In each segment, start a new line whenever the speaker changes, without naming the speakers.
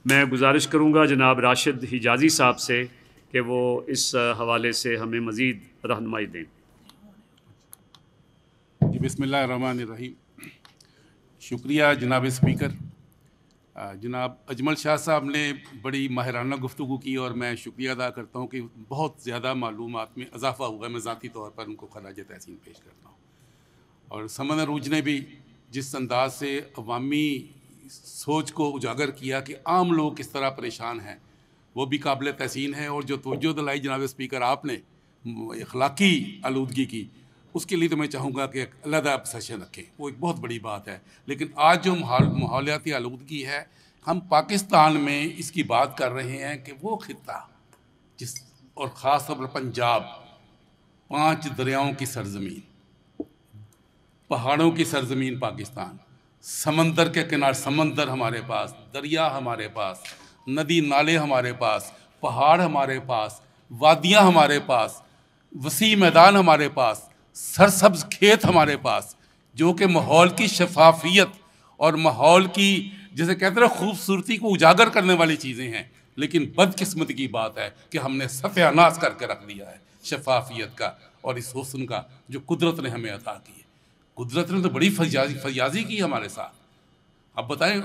मैं गुजारिश करूँगा जनाब राशिद हिजाज़ी साहब से कि वो इस हवाले से हमें मज़ीद रहनुमाई दें।
जी बिस्मिल्लाहिर्रहमानिर्रहीम। शुक्रिया जनाब स्पीकर। जनाब अजमल शाह साहब ने बड़ी माहिराना गुफ्तगू की और मैं शुक्रिया अदा करता हूँ कि बहुत ज़्यादा मालूमात में इजाफ़ा हुआ। मैं ज़ाती तौर पर उनको खराज तहसीन पेश करता हूँ। और समन अरूज ने भी जिस अंदाज से अवामी सोच को उजागर किया कि आम लोग किस तरह परेशान हैं, वो भी काबिल तहसीन है। और जो तवज्जो दिलाई जनाब स्पीकर आपने अखलाकी आलूदगी की, उसके लिए तो मैं चाहूँगा कि एक अलग सेशन रखें, वो एक बहुत बड़ी बात है। लेकिन आज जो माहौलियाती आलूदगी है, हम पाकिस्तान में इसकी बात कर रहे हैं कि वो खित्ता जिस और ख़ास तौर पर पंजाब 5 दरियाओं की सरजमीन, पहाड़ों की सरजमीन पाकिस्तान, समंदर के किनारे समंदर हमारे पास, दरिया हमारे पास, नदी नाले हमारे पास, पहाड़ हमारे पास, वादियाँ हमारे पास, वसी मैदान हमारे पास, सरसब्ज खेत हमारे पास, जो कि माहौल की शफाफियत और माहौल की जैसे कहते हैं खूबसूरती को उजागर करने वाली चीज़ें हैं। लेकिन बदकिस्मती की बात है कि हमने सत्यानाश करके रख दिया है शफाफियत का और इस हुस्न का जो कुदरत ने हमें अता की है। कुदरत ने तो बड़ी फयाजी की हमारे साथ। अब बताएं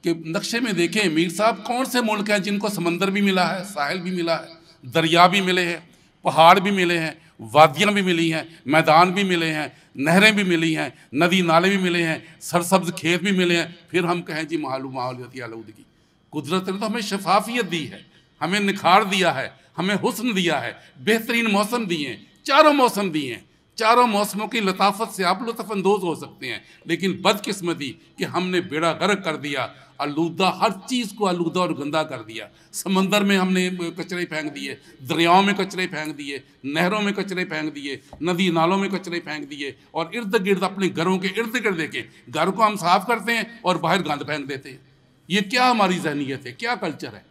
कि नक्शे में देखें मीर साहब, कौन से मुल्क हैं जिनको समंदर भी मिला है, साहिल भी मिला है, दरिया भी मिले हैं, पहाड़ भी मिले हैं, वादियाँ भी मिली हैं, मैदान भी मिले हैं, नहरें भी मिली हैं, नदी नाले भी मिले हैं, सरसब्ज खेत भी मिले हैं। फिर हम कहें जी माहौलियाती आलूदगी। कुदरत ने तो हमें शफाफियत दी है, हमें निखार दिया है, हमें हुस्न दिया है, बेहतरीन मौसम दिए हैं, चारों मौसम दिए हैं। चारों मौसमों की लताफत से आप लुत्फ़अंदोज़ हो सकते हैं। लेकिन बदकिस्मती कि हमने बेड़ा गर्क कर दिया, आलूदा, हर चीज़ को आलूदा और गंदा कर दिया। समंदर में हमने कचरे फेंक दिए, दरियाओं में कचरे फेंक दिए, नहरों में कचरे फेंक दिए, नदी नालों में कचरे फेंक दिए, और इर्द गिर्द अपने घरों के इर्द गिर्द देखें, घर को हम साफ करते हैं और बाहर गंद फेंक देते हैं। ये क्या हमारी जहनीत है, क्या कल्चर है?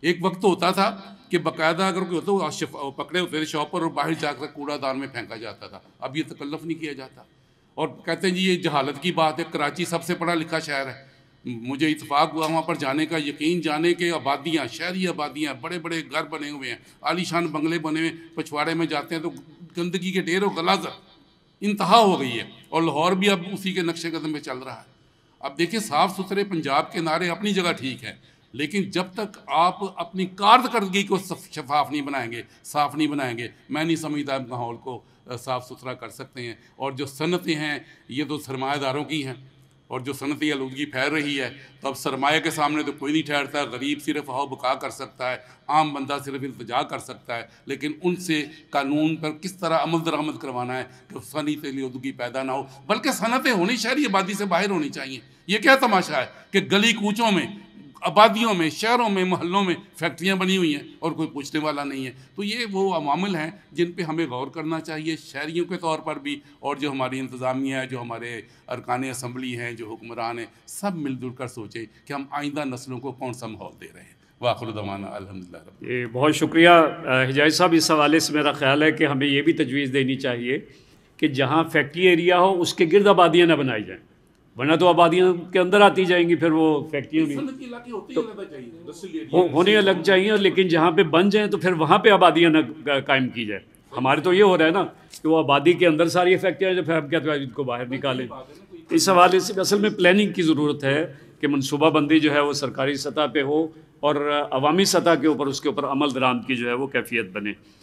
एक वक्त तो होता था कि बाकायदा अगर कोई होता तो पकड़े होते थे शॉप पर और बाहर जाकर कूड़ादान में फेंका जाता था। अब ये तकल्लुफ़ नहीं किया जाता। और कहते हैं जी ये जहालत की बात है, कराची सबसे पढ़ा लिखा शहर है। मुझे इत्तेफाक हुआ वहाँ पर जाने का, यकीन जाने के आबादियाँ, शहरी आबादियाँ, बड़े बड़े घर बने हुए हैं, आलीशान बंगले बने हुए, पछवाड़े में जाते हैं तो गंदगी के ढेर और गलाजत इंतहा हो गई है। और लाहौर भी अब उसी के नक्शे कदम में चल रहा है। अब देखिए, साफ़ सुथरे पंजाब के नारे अपनी जगह ठीक है, लेकिन जब तक आप अपनी कारकर्दगी को शफाफ नहीं बनाएंगे, साफ़ नहीं बनाएंगे, मैं नहीं समझता माहौल को साफ़ सुथरा कर सकते हैं। और जो सनतें हैं ये तो सरमायादारों की हैं, और जो सनती आलूदगी फैल रही है तो अब सरमाए के सामने तो कोई नहीं ठहरता। गरीब सिर्फ आओ बका कर सकता है, आम बंदा सिर्फ इल्तिजा कर सकता है। लेकिन उनसे कानून पर किस तरह अमल दरामद करवाना है कि सनती आलूदगी पैदा ना हो, बल्कि सनतें होनी शहरी आबादी से बाहर होनी चाहिए। ये क्या तमाशा है कि गली कूचों में, आबादियों में, शहरों में, मोहल्लों में फैक्ट्रियाँ बनी हुई हैं और कोई पूछने वाला नहीं है। तो ये वो अवामिल हैं जिन पे हमें गौर करना चाहिए शहरियों के तौर पर भी, और जो हमारी इंतज़ामिया है, जो हमारे अरकान असम्बली हैं, जो हुक्मरान हैं, सब मिलजुल कर सोचें कि हम आइंदा नस्लों को कौन सा माहौल दे रहे हैं। वाखिर दवाना अल्हम्दुलिल्लाह।
ये बहुत शुक्रिया हिजाज़ी साहब। इस हवाले से मेरा ख्याल है कि हमें ये भी तजवीज़ देनी चाहिए कि जहाँ फैक्ट्री एरिया हो उसके गिर्द आबादियाँ ना बनाई जाएँ, वरना तो आबादियों के अंदर आती जाएंगी, फिर वो फैक्ट्रियाँ भी तो होने लग चाहिए। लेकिन जहाँ पे बन जाएँ तो फिर वहाँ पे आबादियाँ न कायम की जाए। हमारे तो ये हो रहा है ना कि वो आबादी के अंदर सारी फैक्ट्रियाँ, जो फिर हम कहते हैं इनको बाहर निकालें। इस हवाले से असल में प्लानिंग की ज़रूरत है कि मनसूबाबंदी जो है वो सरकारी सतह पे हो और अवामी सतह के ऊपर उसके ऊपर अमल दरामद की जो है वो कैफियत बने।